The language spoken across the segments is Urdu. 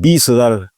20,000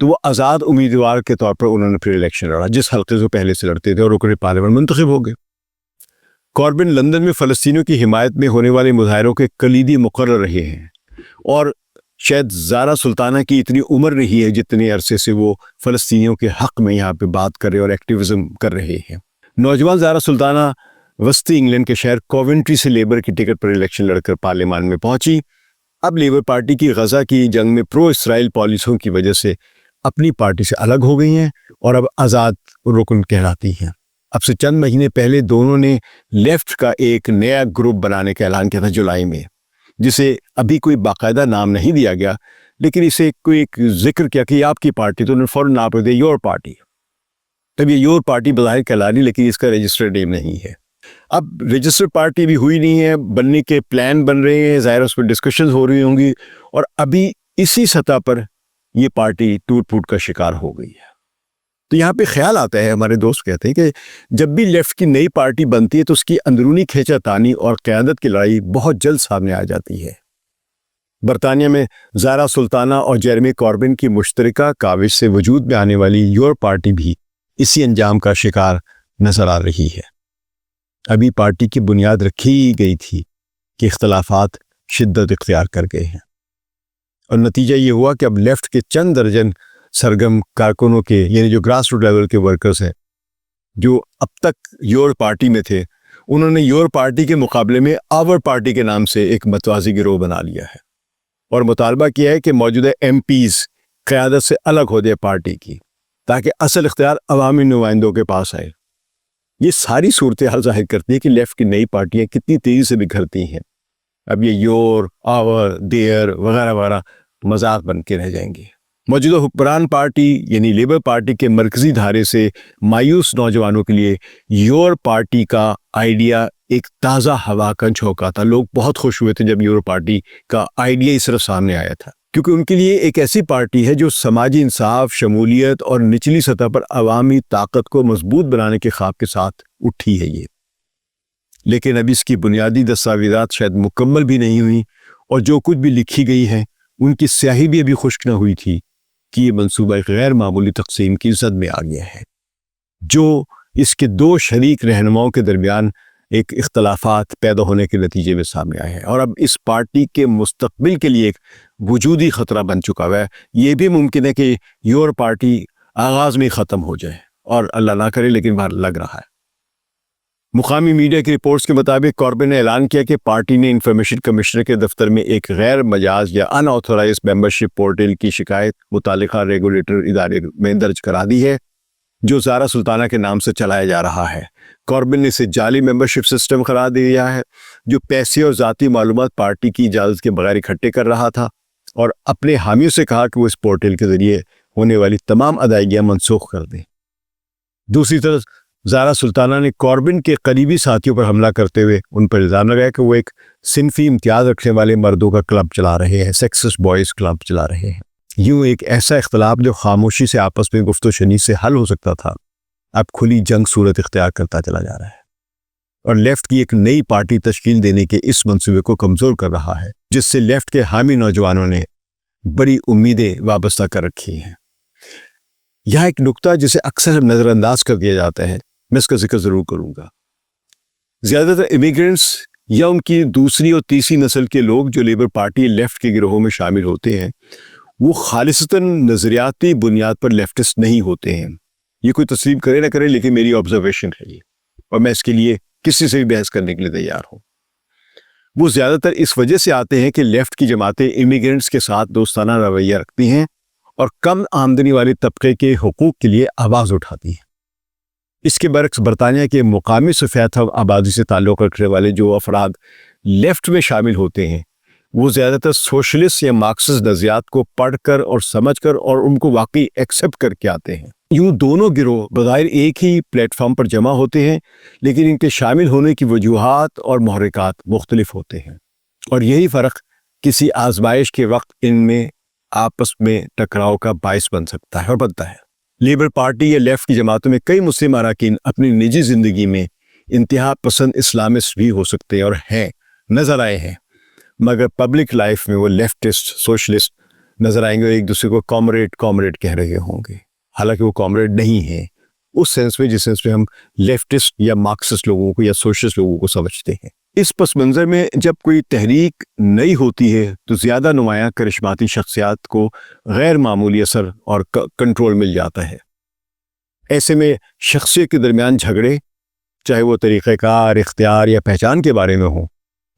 تو وہ آزاد امیدوار کے طور پر انہوں نے پھر الیکشن لڑا، جس حلقے سے پہلے سے لڑتے تھے، اور رکن پارلیمنٹ منتخب ہو گئے۔ کاربن لندن میں فلسطینیوں کی حمایت میں ہونے والے مظاہروں کے کلیدی مقرر رہے ہیں، اور شاید زارا سلطانہ کی اتنی عمر نہیں ہے جتنے عرصے سے وہ فلسطینیوں کے حق میں یہاں پہ بات کر رہے اور ایکٹیویزم کر رہے ہیں۔ نوجوان زارا سلطانہ وسطی انگلینڈ کے شہر کوونٹری سے لیبر کی ٹکٹ پر الیکشن لڑ کر پارلیمان میں پہنچی۔ اب لیبر پارٹی کی غزہ کی جنگ میں پرو اسرائیل پالیسیوں کی وجہ سے اپنی پارٹی سے الگ ہو گئی ہیں اور اب آزاد رکن کہلاتی ہیں۔ اب سے چند مہینے پہلے دونوں نے لیفٹ کا ایک نیا گروپ بنانے کا اعلان کیا تھا جولائی میں، جسے ابھی کوئی باقاعدہ نام نہیں دیا گیا، لیکن اسے کوئی ایک ذکر کیا کہ یہ آپ کی پارٹی، تو انہوں نے فوراً نام دیا یور پارٹی۔ تب یہ یور پارٹی بظاہر کہلا رہی، لیکن اس کا رجسٹرڈ نیم نہیں ہے۔ اب رجسٹرڈ پارٹی بھی ہوئی نہیں ہے، بننے کے پلان بن رہے ہیں، ظاہر اس پہ ڈسکشنز ہو رہی ہوں گی، اور ابھی اسی سطح پر یہ پارٹی ٹوٹ پھوٹ کا شکار ہو گئی ہے۔ تو یہاں پہ خیال آتا ہے، ہمارے دوست کہتے ہیں کہ جب بھی لیفٹ کی نئی پارٹی بنتی ہے تو اس کی اندرونی کھینچا تانی اور قیادت کی لڑائی بہت جلد سامنے آ جاتی ہے۔ برطانیہ میں زارا سلطانہ اور جیرمی کاربن کی مشترکہ کاوش سے وجود میں آنے والی یور پارٹی بھی اسی انجام کا شکار نظر آ رہی ہے۔ ابھی پارٹی کی بنیاد رکھی گئی تھی کہ اختلافات شدت اختیار کر گئے ہیں، اور نتیجہ یہ ہوا کہ اب لیفٹ کے چند درجن سرگرم کارکنوں کے، یعنی جو گراس روٹ لیول کے ورکرز ہیں، جو اب تک یور پارٹی میں تھے، انہوں نے یور پارٹی کے مقابلے میں آور پارٹی کے نام سے ایک متوازی گروہ بنا لیا ہے، اور مطالبہ کیا ہے کہ موجودہ ایم پیز قیادت سے الگ ہو جائے پارٹی کی، تاکہ اصل اختیار عوامی نمائندوں کے پاس آئے۔ یہ ساری صورتحال ظاہر کرتی ہے کہ لیفٹ کی نئی پارٹیاں کتنی تیزی سے بکھرتی ہیں۔ اب یہ یور، آور، دیئر وغیرہ وغیرہ مذاق بن کے رہ جائیں گے۔ موجودہ حکمران پارٹی یعنی لیبر پارٹی کے مرکزی دھارے سے مایوس نوجوانوں کے لیے یور پارٹی کا آئیڈیا ایک تازہ ہوا کا جھونکا تھا۔ لوگ بہت خوش ہوئے تھے جب یور پارٹی کا آئیڈیا اس طرح سامنے آیا تھا، کیونکہ ان کے لیے ایک ایسی پارٹی ہے جو سماجی انصاف، شمولیت اور نچلی سطح پر عوامی طاقت کو مضبوط بنانے کے خواب کے ساتھ اٹھی ہے یہ۔ لیکن اب اس کی بنیادی دستاویزات شاید مکمل بھی نہیں ہوئی، اور جو کچھ بھی لکھی گئی ہے ان کی سیاہی بھی ابھی خشک نہ ہوئی تھی کہ یہ منصوبہ ایک غیر معمولی تقسیم کی زد میں آ گیا ہے، جو اس کے دو شریک رہنماؤں کے درمیان ایک اختلافات پیدا ہونے کے نتیجے میں سامنے آئے ہیں، اور اب اس پارٹی کے مستقبل کے لیے ایک وجودی خطرہ بن چکا ہوا ہے۔ یہ بھی ممکن ہے کہ یور پارٹی آغاز میں ختم ہو جائے، اور اللہ نہ کرے، لیکن باہر لگ رہا ہے۔ مقامی میڈیا کی رپورٹس کے مطابق کاربن نے اعلان کیا کہ پارٹی نے انفارمیشن کمشنر کے دفتر میں ایک غیر مجاز یا ان آتھورائز ممبرشپ پورٹل کی شکایت متعلقہ ریگولیٹر ادارے میں درج کرا دی ہے، جو زارا سلطانہ کے نام سے چلایا جا رہا ہے۔ کاربن نے اسے جعلی ممبرشپ سسٹم قرار دیا ہے، جو پیسے اور ذاتی معلومات پارٹی کی اجازت کے بغیر اکٹھے کر رہا تھا، اور اپنے حامیوں سے کہا کہ وہ اس پورٹل کے ذریعے ہونے والی تمام ادائیگیاں منسوخ کر دیں۔ دوسری طرف زارا سلطانہ نے کاربن کے قریبی ساتھیوں پر حملہ کرتے ہوئے ان پر الزام لگایا کہ وہ ایک صنفی امتیاز رکھنے والے مردوں کا کلب چلا رہے ہیں، سیکسسٹ بوائز کلب چلا رہے ہیں۔ یوں ایک ایسا اختلاف جو خاموشی سے آپس میں گفت و شنید سے حل ہو سکتا تھا، اب کھلی جنگ صورت اختیار کرتا چلا جا رہا ہے، اور لیفٹ کی ایک نئی پارٹی تشکیل دینے کے اس منصوبے کو کمزور کر رہا ہے، جس سے لیفٹ کے حامی نوجوانوں نے بڑی امیدیں وابستہ کر رکھی ہیں۔ یہاں ایک نکتہ جسے اکثر نظر انداز کر دیا جاتا ہے، میں اس کا ذکر ضرور کروں گا۔ زیادہ تر امیگرنٹس یا ان کی دوسری اور تیسری نسل کے لوگ جو لیبر پارٹی لیفٹ کے گروہوں میں شامل ہوتے ہیں، وہ خالصتاً نظریاتی بنیاد پر لیفٹسٹ نہیں ہوتے ہیں۔ یہ کوئی تسلیم کرے نہ کرے، لیکن میری آبزرویشن ہے یہ، اور میں اس کے لیے کسی سے بھی بحث کرنے کے لیے تیار ہوں۔ وہ زیادہ تر اس وجہ سے آتے ہیں کہ لیفٹ کی جماعتیں امیگرنٹس کے ساتھ دوستانہ رویہ رکھتی ہیں اور کم آمدنی والے طبقے کے حقوق کے لیے آواز اٹھاتی ہیں۔ اس کے برعکس برطانیہ کے مقامی سفید آبادی سے تعلق رکھنے والے جو افراد لیفٹ میں شامل ہوتے ہیں، وہ زیادہ تر سوشلسٹ یا مارکسسٹ نظریات کو پڑھ کر اور سمجھ کر اور ان کو واقعی ایکسیپٹ کر کے آتے ہیں۔ یوں دونوں گروہ بظاہر ایک ہی پلیٹ فارم پر جمع ہوتے ہیں، لیکن ان کے شامل ہونے کی وجوہات اور محرکات مختلف ہوتے ہیں، اور یہی فرق کسی آزمائش کے وقت ان میں آپس میں ٹکراؤ کا باعث بن سکتا ہے اور بنتا ہے۔ لیبر پارٹی یا لیفٹ کی جماعتوں میں کئی مسلم اراکین اپنی نجی زندگی میں انتہا پسند اسلامسٹ بھی ہو سکتے ہیں اور ہیں، نظر آئے ہیں، مگر پبلک لائف میں وہ لیفٹسٹ، سوشلسٹ، نظر آئیں گے اور ایک دوسرے کو کامریڈ کہہ رہے ہوں گے، حالانکہ وہ کامریڈ نہیں ہیں اس سینس میں جس سینس میں ہم لیفٹسٹ یا مارکسسٹ لوگوں کو یا سوشلسٹ لوگوں کو سمجھتے ہیں۔ اس پس منظر میں جب کوئی تحریک نئی ہوتی ہے تو زیادہ نمایاں کرشماتی شخصیات کو غیر معمولی اثر اور کنٹرول مل جاتا ہے۔ ایسے میں شخصیت کے درمیان جھگڑے، چاہے وہ طریقہ کار، اختیار یا پہچان کے بارے میں ہوں،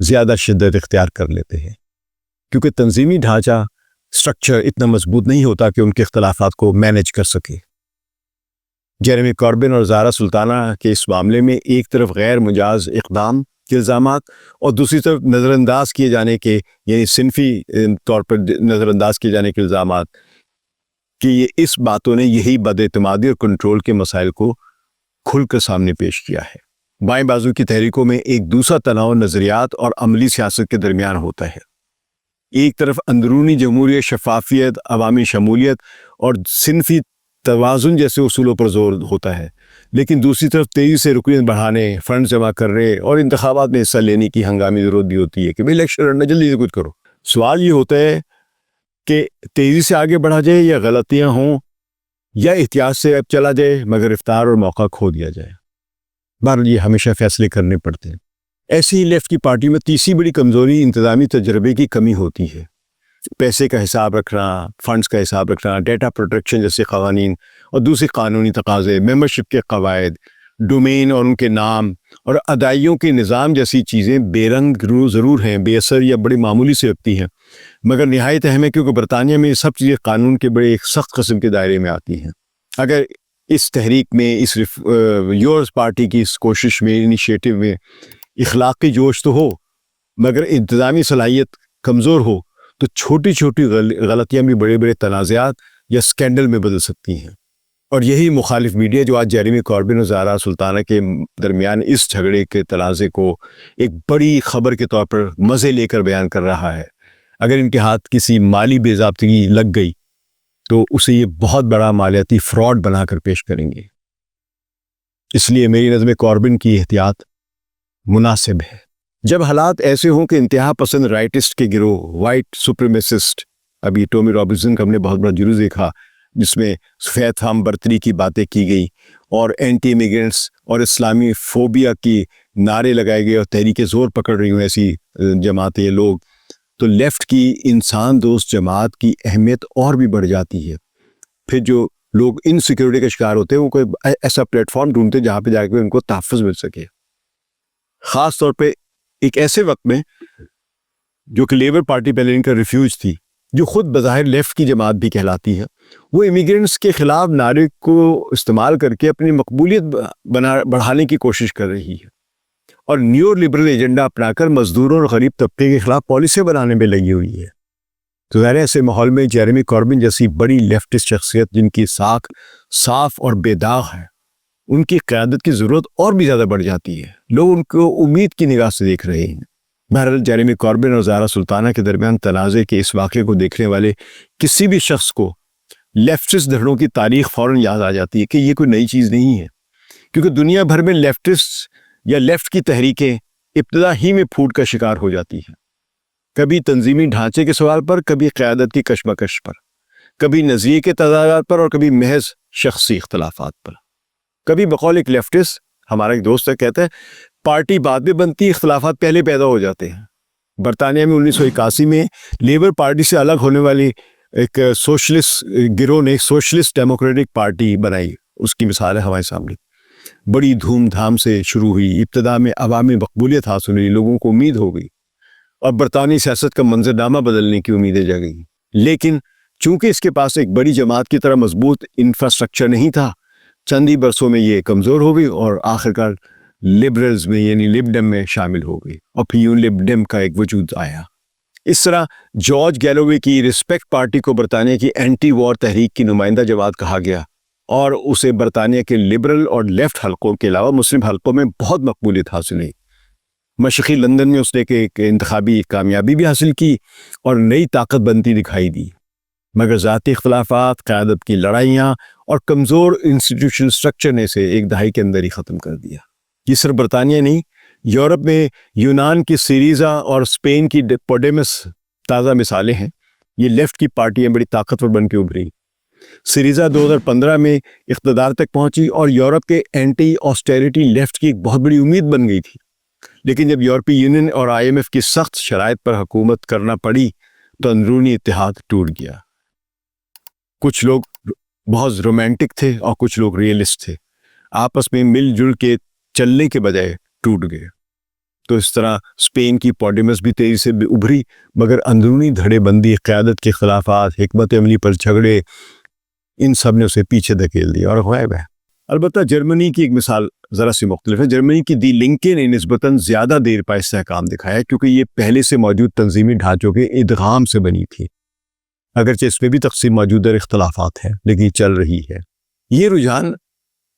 زیادہ شدت اختیار کر لیتے ہیں، کیونکہ تنظیمی ڈھانچہ سٹرکچر اتنا مضبوط نہیں ہوتا کہ ان کے اختلافات کو مینج کر سکے۔ جیریمی کوربن اور زارا سلطانہ کے اس معاملے میں ایک طرف غیر مجاز اقدام کے الزامات اور دوسری طرف نظر انداز کیے جانے کے، یعنی صنفی طور پر نظر انداز کیے جانے کے الزامات کہ یہ اس باتوں نے یہی بد اعتمادی اور کنٹرول کے مسائل کو کھل کر سامنے پیش کیا ہے۔ بائیں بازو کی تحریکوں میں ایک دوسرا تناؤ نظریات اور عملی سیاست کے درمیان ہوتا ہے۔ ایک طرف اندرونی جمہوریت، شفافیت، عوامی شمولیت اور صنفی توازن جیسے اصولوں پر زور ہوتا ہے، لیکن دوسری طرف تیزی سے رکنیت بڑھانے، فنڈ جمع کرنے اور انتخابات میں حصہ لینے کی ہنگامی ضرورت بھی ہوتی ہے کہ بھئی الیکشن لڑنا، جلدی سے کچھ کرو۔ سوال یہ ہوتا ہے کہ تیزی سے آگے بڑھا جائے یا غلطیاں ہوں یا احتیاط سے اب چلا جائے مگر رفتار اور موقع کھو دیا جائے۔ بہرحال یہ ہمیشہ فیصلے کرنے پڑتے ہیں۔ ایسی ہی لیفٹ کی پارٹی میں تیسری بڑی کمزوری انتظامی تجربے کی کمی ہوتی ہے۔ پیسے کا حساب رکھنا، فنڈز کا حساب رکھنا، ڈیٹا پروٹیکشن جیسے قوانین اور دوسری قانونی تقاضے، ممبرشپ کے قواعد، ڈومین اور ان کے نام اور ادائیوں کے نظام جیسی چیزیں بے رنگ ضرور ہیں، بے اثر یا بڑی معمولی سے لگتی ہیں، مگر نہایت اہم ہے کیونکہ برطانیہ میں یہ سب چیزیں قانون کے بڑے ایک سخت قسم کے دائرے میں آتی ہیں۔ اگر اس تحریک میں، اس یورس پارٹی کی اس کوشش میں، انیشیٹو میں اخلاقی جوش تو ہو مگر انتظامی صلاحیت کمزور ہو تو چھوٹی چھوٹی غلطیاں بھی بڑے بڑے تنازعات یا سکینڈل میں بدل سکتی ہیں۔ اور یہی مخالف میڈیا جو آج جیریمی کوربن اور زارا سلطانہ کے درمیان اس جھگڑے کے تنازع کو ایک بڑی خبر کے طور پر مزے لے کر بیان کر رہا ہے، اگر ان کے ہاتھ کسی مالی بے ضابطگی لگ گئی تو اسے یہ بہت بڑا مالیاتی فراڈ بنا کر پیش کریں گے۔ اس لیے میری نظر میں کوربن کی احتیاط مناسب ہے۔ جب حالات ایسے ہوں کہ انتہا پسند رائٹسٹ کے گروہ، وائٹ سپریمیسسٹ، ابھی ٹومی رابنسن کا ہم نے بہت بڑا جلوس دیکھا جس میں سفید فام برتری کی باتیں کی گئی اور اینٹی امیگرینٹس اور اسلامی فوبیا کی نعرے لگائے گئے اور تحریکیں زور پکڑ رہی ہوں ایسی جماعتیں، لوگ، تو لیفٹ کی انسان دوست جماعت کی اہمیت اور بھی بڑھ جاتی ہے۔ پھر جو لوگ انسیکیورٹی کا شکار ہوتے ہیں وہ کوئی ایسا پلیٹ فارم ڈھونڈتے ہیں جہاں پہ جا کے ان کو تحفظ مل سکے، خاص طور پہ ایک ایسے وقت میں جو کہ لیبر پارٹی پہلے ان کا ریفیوج تھی، جو خود بظاہر لیفٹ کی جماعت بھی کہلاتی ہے، وہ امیگرینٹس کے خلاف نعرے کو استعمال کر کے اپنی مقبولیت بڑھانے کی کوشش کر رہی ہے اور نیو لبرل ایجنڈا اپنا کر مزدوروں اور غریب طبقے کے خلاف پالیسی بنانے میں لگی ہوئی ہے۔ تو ظاہر ایسے ماحول میں جیریمی کوربن جیسی بڑی لیفٹسٹ شخصیت جن کی ساکھ صاف اور بے داغ ہے، ان کی قیادت کی ضرورت اور بھی زیادہ بڑھ جاتی ہے۔ لوگ ان کو امید کی نگاہ سے دیکھ رہے ہیں۔ بہرحال جیریمی کوربن اور زارا سلطانہ کے درمیان تنازع کے اس واقعے کو دیکھنے والے کسی بھی شخص کو لیفٹسٹ دھڑوں کی تاریخ فوراً یاد آ جاتی ہے کہ یہ کوئی نئی چیز نہیں ہے، کیونکہ دنیا بھر میں لیفٹسٹ یا لیفٹ کی تحریکیں ابتدا ہی میں پھوٹ کا شکار ہو جاتی ہیں، کبھی تنظیمی ڈھانچے کے سوال پر، کبھی قیادت کی کشمکش پر، کبھی نظریے کے تضادات پر اور کبھی محض شخصی اختلافات پر۔ کبھی بقول ایک لیفٹسٹ، ہمارا ایک دوست ہے، کہتا ہے پارٹی بعد میں بنتی، اختلافات پہلے پیدا ہو جاتے ہیں۔ برطانیہ میں 1981 میں لیبر پارٹی سے الگ ہونے والی ایک سوشلسٹ گروہ نے سوشلسٹ ڈیموکریٹک پارٹی بنائی، اس کی مثال ہے ہمارے سامنے۔ بڑی دھوم دھام سے شروع ہوئی، ابتدا میں عوامی مقبولیت حاصل ہوئی، لوگوں کو امید ہو گئی اور برطانوی سیاست کا منظرنامہ بدلنے کی امیدیں جگیں، لیکن چونکہ اس کے پاس ایک بڑی جماعت کی طرح مضبوط انفراسٹرکچر نہیں تھا، چند ہی برسوں میں یہ کمزور ہو گئی اور آخرکار لبرلز میں یعنی لبڈم میں شامل ہو گئی اور پھر یوں لبڈم کا ایک وجود آیا۔ اس طرح جارج گیلوے کی ریسپیکٹ پارٹی کو برطانیہ کی اینٹی وار تحریک کی نمائندہ جماعت کہا گیا اور اسے برطانیہ کے لبرل اور لیفٹ حلقوں کے علاوہ مسلم حلقوں میں بہت مقبولیت حاصل ہوئی۔ مشرقی لندن میں اس نے ایک انتخابی کامیابی بھی حاصل کی اور نئی طاقت بنتی دکھائی دی، مگر ذاتی اختلافات، قیادت کی لڑائیاں اور کمزور انسٹیٹیوشنل سٹرکچر نے اسے ایک دہائی کے اندر ہی ختم کر دیا۔ یہ صرف برطانیہ نہیں، یورپ میں یونان کی سیریزا اور اسپین کی پوڈیمس تازہ مثالیں ہیں۔ یہ لیفٹ کی پارٹیاں بڑی طاقتور بن کے ابھری. سریزا 2015 میں اقتدار تک پہنچی اور یورپ کے اینٹی آسٹیریٹی لیفٹ کی ایک بہت بڑی امید بن گئی تھی. لیکن جب یورپی یونین اور IMF کی سخت شرائط پر حکومت کرنا پڑی تو اندرونی اتحاد ٹوٹ گیا. کچھ لوگ بہت رومانٹک تھے اور کچھ لوگ ریئلسٹ تھے، آپس میں مل جل کے چلنے کے بجائے ٹوٹ گئے. تو اس طرح اسپین کی پوڈیمس بھی تیزی سے ابھری، مگر اندرونی دھڑے بندی، قیادت کے خلافات، حکمت عملی پر جھگڑے، ان سب نے اسے پیچھے دھکیل دیا اور غائب ہے. البتہ جرمنی کی ایک مثال ذرا سی مختلف ہے. جرمنی کی دی لنکے نے نسبتاً زیادہ دیر پا استحکام دکھایا کیونکہ یہ پہلے سے موجود تنظیمی ڈھانچوں کے ادغام سے بنی تھی. اگرچہ اس میں بھی تقسیم موجود اور اختلافات ہیں لیکن یہ چل رہی ہے. یہ رجحان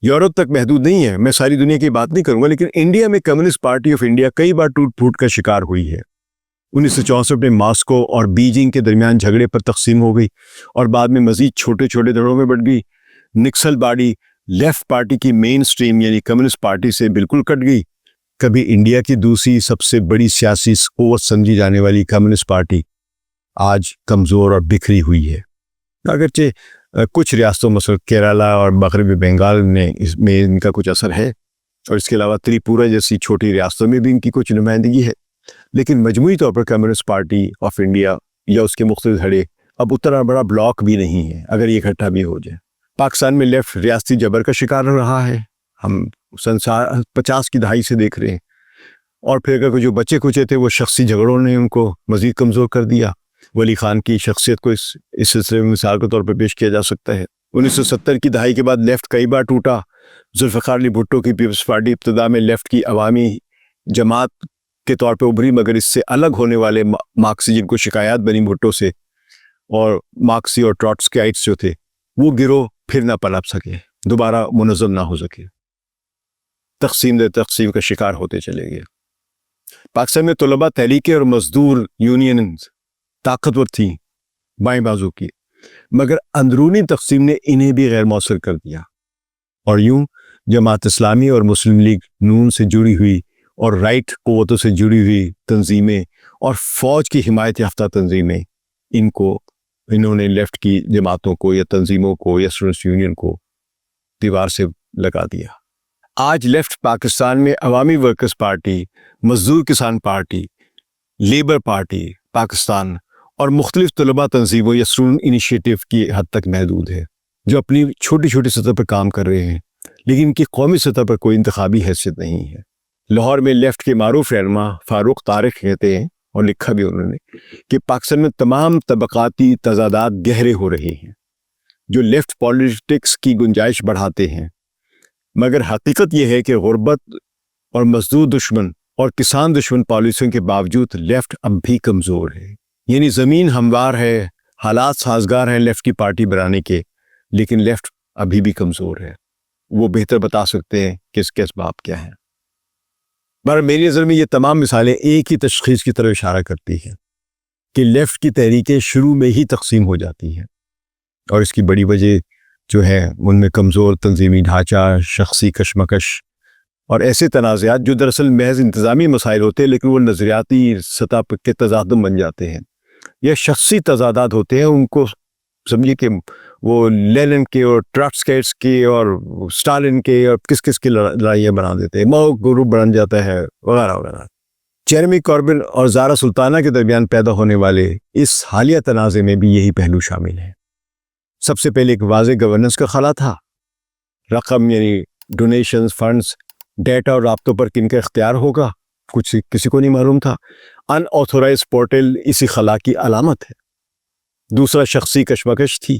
یورپ تک محدود نہیں ہے. میں ساری دنیا کی بات نہیں کروں گا، لیکن انڈیا میں کمیونسٹ پارٹی آف انڈیا کئی بار ٹوٹ پھوٹ کا شکار ہوئی ہے. 1964 میں ماسکو اور بیجنگ کے درمیان جھگڑے پر تقسیم ہو گئی اور بعد میں مزید چھوٹے چھوٹے دھڑوں میں بٹ گئی. نکسل باڈی لیفٹ پارٹی کی مین سٹریم یعنی کمیونسٹ پارٹی سے بالکل کٹ گئی. کبھی انڈیا کی دوسری سب سے بڑی سیاسی قوت سمجھی جانے والی کمیونسٹ پارٹی آج کمزور اور بکھری ہوئی ہے. اگرچہ کچھ ریاستوں مثلا کیرالہ اور مغربی بنگال نے اس میں ان کا کچھ اثر ہے اور اس کے علاوہ تریپورہ جیسی چھوٹی ریاستوں میں بھی ان کی کچھ نمائندگی ہے، لیکن مجموعی طور پر کمیونسٹ پارٹی آف انڈیا یا اس کے مختلف دھڑے اب اتنا بڑا بلاک بھی نہیں ہے اگر یہ اکٹھا بھی ہو جائے. پاکستان میں لیفٹ ریاستی جبر کا شکار رہا ہے. ہم سن 50 کی دہائی سے دیکھ رہے ہیں. اور پھر اگر جو بچے کچے تھے وہ شخصی جھگڑوں نے ان کو مزید کمزور کر دیا. ولی خان کی شخصیت کو اس سلسلے میں مثال کے طور پر پیش کیا جا سکتا ہے. 1970 کی دہائی کے بعد لیفٹ کئی بار ٹوٹا. ذوالفقار علی بھٹو کی پیپلز پارٹی ابتدا میں لیفٹ کی عوامی جماعت کے طور پہ ابھری، مگر اس سے الگ ہونے والے مارکسی جن کو شکایات بنی بھٹو سے اور مارکسی اور ٹراٹسکیائٹس جو تھے وہ گروہ پھر نہ پنپ سکے، دوبارہ منظم نہ ہو سکے، تقسیم کا شکار ہوتے چلے گئے. پاکستان میں طلباء تحریکیں اور مزدور یونینز طاقتور تھیں بائیں بازو کی، مگر اندرونی تقسیم نے انہیں بھی غیر مؤثر کر دیا. اور یوں جماعت اسلامی اور مسلم لیگ نون سے جڑی ہوئی اور رائٹ قوتوں سے جڑی ہوئی تنظیمیں اور فوج کی حمایت یافتہ تنظیمیں انہوں نے لیفٹ کی جماعتوں کو یا تنظیموں کو یا اسٹوڈنٹس یونین کو دیوار سے لگا دیا. آج لیفٹ پاکستان میں عوامی ورکرز پارٹی، مزدور کسان پارٹی، لیبر پارٹی پاکستان اور مختلف طلباء تنظیموں یا اسٹوڈنٹ انیشیٹو کی حد تک محدود ہے، جو اپنی چھوٹی چھوٹی سطح پر کام کر رہے ہیں، لیکن ان کی قومی سطح پر کوئی انتخابی حیثیت نہیں ہے. لاہور میں لیفٹ کے معروف رہنما فاروق طارق کہتے ہیں، اور لکھا بھی انہوں نے، کہ پاکستان میں تمام طبقاتی تضادات گہرے ہو رہے ہیں جو لیفٹ پالیٹکس کی گنجائش بڑھاتے ہیں، مگر حقیقت یہ ہے کہ غربت اور مزدور دشمن اور کسان دشمن پالیسیوں کے باوجود لیفٹ اب بھی کمزور ہے. یعنی زمین ہموار ہے، حالات سازگار ہیں لیفٹ کی پارٹی بنانے کے، لیکن لیفٹ ابھی بھی کمزور ہے. وہ بہتر بتا سکتے ہیں کہ اس کے اسباب کیا ہیں. پر میری نظر میں یہ تمام مثالیں ایک ہی تشخیص کی طرف اشارہ کرتی ہیں کہ لیفٹ کی تحریکیں شروع میں ہی تقسیم ہو جاتی ہیں، اور اس کی بڑی وجہ جو ہے ان میں کمزور تنظیمی ڈھانچہ، شخصی کشمکش اور ایسے تنازعات جو دراصل محض انتظامی مسائل ہوتے ہیں لیکن وہ نظریاتی سطح کے تصادم بن جاتے ہیں یا شخصی تضادات ہوتے ہیں. ان کو سمجھیے کہ وہ لینن کے اور ٹراٹسکیٹس کے اور اسٹالن کے اور کس کی لڑائیاں بنا دیتے ہیں، ماؤ گروپ بن جاتا ہے وغیرہ وغیرہ. جیرمی کوربن اور زارا سلطانہ کے درمیان پیدا ہونے والے اس حالیہ تنازع میں بھی یہی پہلو شامل ہیں. سب سے پہلے ایک واضح گورننس کا خلا تھا. رقم یعنی ڈونیشنز، فنڈز، ڈیٹا اور رابطوں پر کن کا اختیار ہوگا کسی کو نہیں معلوم تھا. ان آتھورائز پورٹل اسی خلا کی علامت ہے. دوسرا شخصی کشمکش تھی.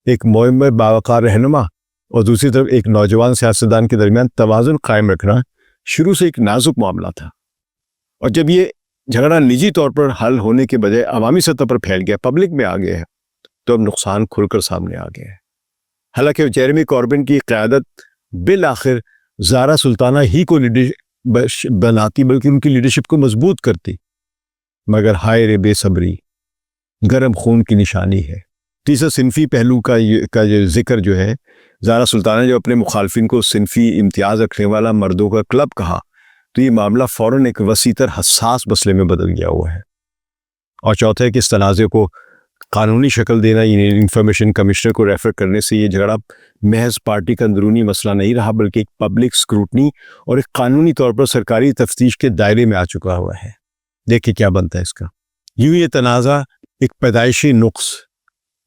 ایک معمر باوقار رہنما اور دوسری طرف ایک نوجوان سیاستدان کے درمیان توازن قائم رکھنا شروع سے ایک نازک معاملہ تھا، اور جب یہ جھگڑا نجی طور پر حل ہونے کے بجائے عوامی سطح پر پھیل گیا، پبلک میں آ گیا ہے، تو اب نقصان کھل کر سامنے آ گیا ہے. حالانکہ جیرمی کوربن کی قیادت بالآخر زارا سلطانہ ہی کو بناتی بلکہ ان کی لیڈرشپ کو مضبوط کرتی، مگر ہائے رے بے صبری گرم خون کی نشانی ہے. تیسرا صنفی پہلو کا یہ ذکر جو ہے، زارا سلطانہ جو اپنے مخالفین کو صنفی امتیاز رکھنے والا مردوں کا کلب کہا، تو یہ معاملہ فوراً ایک وسیع تر حساس مسئلے میں بدل گیا ہوا ہے. اور چوتھا ہے کہ اس تنازع کو قانونی شکل دینا یعنی انفارمیشن کمشنر کو ریفر کرنے سے یہ جھگڑا محض پارٹی کا اندرونی مسئلہ نہیں رہا بلکہ ایک پبلک اسکروٹنی اور ایک قانونی طور پر سرکاری تفتیش کے دائرے میں آ چکا ہوا ہے۔ دیکھیں کیا بنتا ہے اس کا۔ یوں یہ تنازع ایک پیدائشی نقص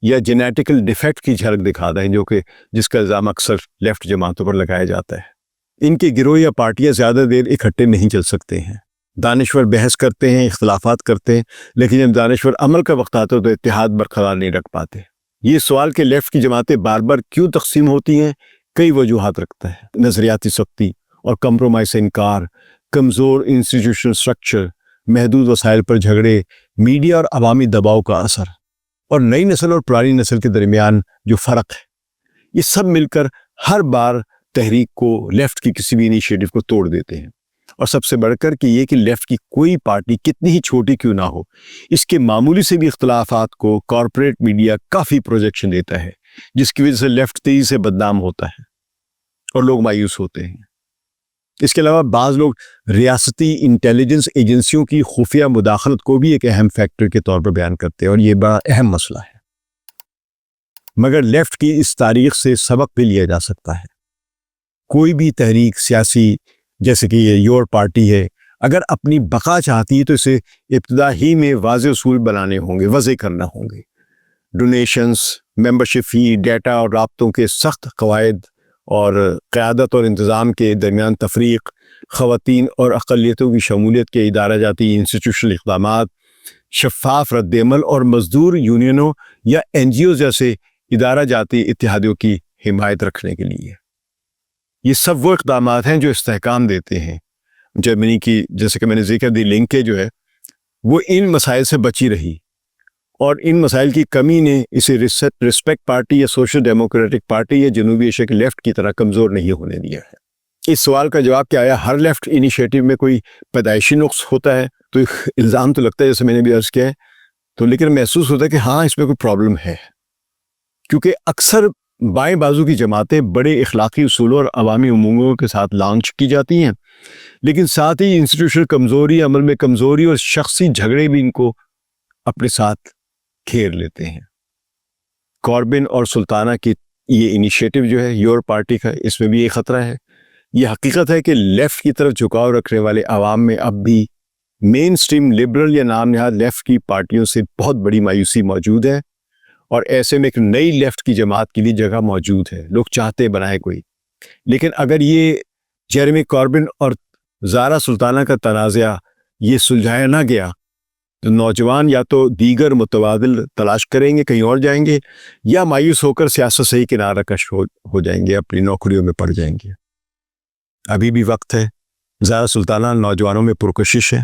یا جینیٹیکل ڈیفیکٹ کی جھلک دکھاتا ہے جس کا الزام اکثر لیفٹ جماعتوں پر لگایا جاتا ہے۔ ان کے گروہ یا پارٹیاں زیادہ دیر اکٹھے نہیں چل سکتے ہیں۔ دانشور بحث کرتے ہیں، اختلافات کرتے ہیں، لیکن جب دانشور عمل کا وقت آتا ہے تو اتحاد برقرار نہیں رکھ پاتے۔ یہ سوال کہ لیفٹ کی جماعتیں بار بار کیوں تقسیم ہوتی ہیں کئی وجوہات رکھتا ہے۔ نظریاتی سختی اور کمپرومائز سے انکار، کمزور انسٹیٹیوشنل سٹرکچر، محدود وسائل پر جھگڑے، میڈیا اور عوامی دباؤ کا اثر، اور نئی نسل اور پرانی نسل کے درمیان جو فرق ہے، یہ سب مل کر ہر بار تحریک کو، لیفٹ کی کسی بھی انیشیٹو کو توڑ دیتے ہیں۔ اور سب سے بڑھ کر کہ یہ کہ لیفٹ کی کوئی پارٹی کتنی ہی چھوٹی کیوں نہ ہو، اس کے معمولی سے بھی اختلافات کو کارپوریٹ میڈیا کافی پروجیکشن دیتا ہے، جس کی وجہ سے لیفٹ تیزی سے بدنام ہوتا ہے اور لوگ مایوس ہوتے ہیں۔ اس کے علاوہ بعض لوگ ریاستی انٹیلیجنس ایجنسیوں کی خفیہ مداخلت کو بھی ایک اہم فیکٹر کے طور پر بیان کرتے ہیں، اور یہ بڑا اہم مسئلہ ہے۔ مگر لیفٹ کی اس تاریخ سے سبق بھی لیا جا سکتا ہے۔ کوئی بھی تحریک سیاسی جیسے کہ یہ یور پارٹی ہے، اگر اپنی بقا چاہتی ہے تو اسے ابتدا ہی میں واضح اصول بنانے ہوں گے، وضع کرنا ہوں گے۔ ڈونیشنز، ممبرشپ فی، ڈیٹا اور رابطوں کے سخت قواعد، اور قیادت اور انتظام کے درمیان تفریق، خواتین اور اقلیتوں کی شمولیت کے ادارہ جاتی انسٹیٹیوشنل اقدامات، شفاف رد عمل اور مزدور یونینوں یا NGOs جیسے ادارہ جاتی اتحادیوں کی حمایت رکھنے کے لیے۔ یہ سب وہ اقدامات ہیں جو استحکام دیتے ہیں۔ جرمنی کی، جیسے کہ میں نے ذکر دی، لنکے جو ہے وہ ان مسائل سے بچی رہی، اور ان مسائل کی کمی نے اسے ریسپیکٹ پارٹی یا سوشل ڈیموکریٹک پارٹی یا جنوبی ایشیا کے لیفٹ کی طرح کمزور نہیں ہونے دیا ہے۔ اس سوال کا جواب کہ آیا ہر لیفٹ انیشیٹو میں کوئی پیدائشی نقص ہوتا ہے، تو الزام تو لگتا ہے جیسے میں نے بھی عرض کیا ہے، تو لیکن محسوس ہوتا ہے کہ ہاں اس میں کوئی پرابلم ہے، کیونکہ اکثر بائیں بازو کی جماعتیں بڑے اخلاقی اصولوں اور عوامی امنگوں کے ساتھ لانچ کی جاتی ہیں، لیکن ساتھ ہی انسٹیٹیوشنل کمزوری، عمل میں کمزوری اور شخصی جھگڑے بھی ان کو اپنے ساتھ گھیر لیتے ہیں۔ کوربن اور سلطانہ کی یہ انیشیٹو جو ہے یور پارٹی کا، اس میں بھی یہ خطرہ ہے۔ یہ حقیقت ہے کہ لیفٹ کی طرف جھکاؤ رکھنے والے عوام میں اب بھی مین سٹریم لبرل یا نام نہاد لیفٹ کی پارٹیوں سے بہت بڑی مایوسی موجود ہے، اور ایسے میں ایک نئی لیفٹ کی جماعت کے لیے جگہ موجود ہے۔ لوگ چاہتے بنائے کوئی، لیکن اگر یہ جیریمی کوربن اور زارا سلطانہ کا تنازع یہ سلجھایا نہ گیا تو نوجوان یا تو دیگر متبادل تلاش کریں گے، کہیں اور جائیں گے، یا مایوس ہو کر سیاست سے ہی کنارہ کش ہو جائیں گے، اپنی نوکریوں میں پڑ جائیں گے۔ ابھی بھی وقت ہے۔ زارا سلطانہ نوجوانوں میں پرکشش ہے،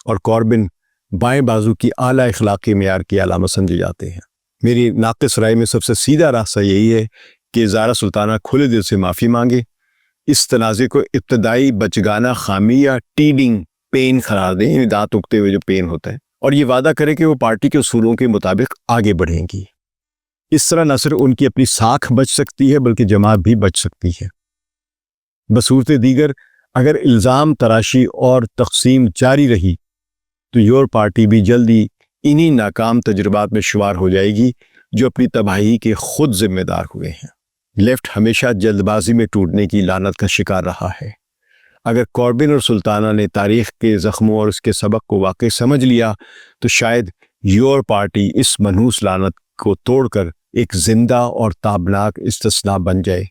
اور کوربن بائیں بازو کی اعلیٰ اخلاقی معیار کی علامت سمجھے جاتے ہیں۔ میری ناقص رائے میں سب سے سیدھا راستہ یہی ہے کہ زارا سلطانہ کھلے دل سے معافی مانگے، اس تنازع کو ابتدائی بچگانہ خامی یا ٹیڈنگ پین قرار دیں، یعنی دانت اگتے ہوئے جو پین ہوتا ہے، اور یہ وعدہ کرے کہ وہ پارٹی کے اصولوں کے مطابق آگے بڑھیں گی۔ اس طرح نہ صرف ان کی اپنی ساکھ بچ سکتی ہے بلکہ جماعت بھی بچ سکتی ہے۔ بصورت دیگر اگر الزام تراشی اور تقسیم جاری رہی تو یور پارٹی بھی جلدی انہی ناکام تجربات میں شمار ہو جائے گی جو اپنی تباہی کے خود ذمہ دار ہوئے ہیں۔ لیفٹ ہمیشہ جلد بازی میں ٹوٹنے کی لعنت کا شکار رہا ہے۔ اگر کوربن اور سلطانہ نے تاریخ کے زخموں اور اس کے سبق کو واقعی سمجھ لیا تو شاید یور پارٹی اس منحوس لعنت کو توڑ کر ایک زندہ اور تابناک استثناء بن جائے۔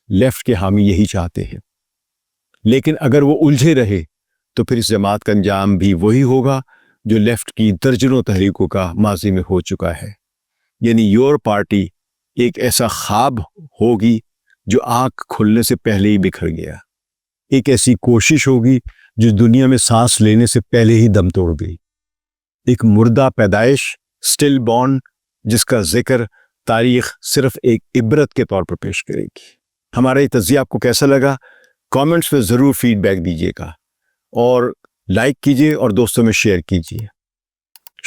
لیفٹ کے حامی یہی چاہتے ہیں، لیکن اگر وہ الجھے رہے تو پھر اس جماعت کا انجام بھی وہی ہوگا جو لیفٹ کی درجنوں تحریکوں کا ماضی میں ہو چکا ہے، یعنی یور پارٹی ایک ایسا خواب ہوگی جو آنکھ کھلنے سے پہلے ہی بکھر گیا، ایک ایسی کوشش ہوگی جو دنیا میں سانس لینے سے پہلے ہی دم توڑ گئی، ایک مردہ پیدائش، سٹل بورن، جس کا ذکر تاریخ صرف ایک عبرت کے طور پر پیش کرے گی۔ ہمارا یہ تجزیہ آپ کو کیسا لگا؟ کامنٹس میں ضرور فیڈ بیک دیجیے گا، اور لائک کیجیے اور دوستوں میں شیئر کیجیے۔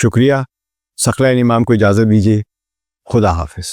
شکریہ۔ ثقلین امام کو اجازت دیجیے۔ خدا حافظ۔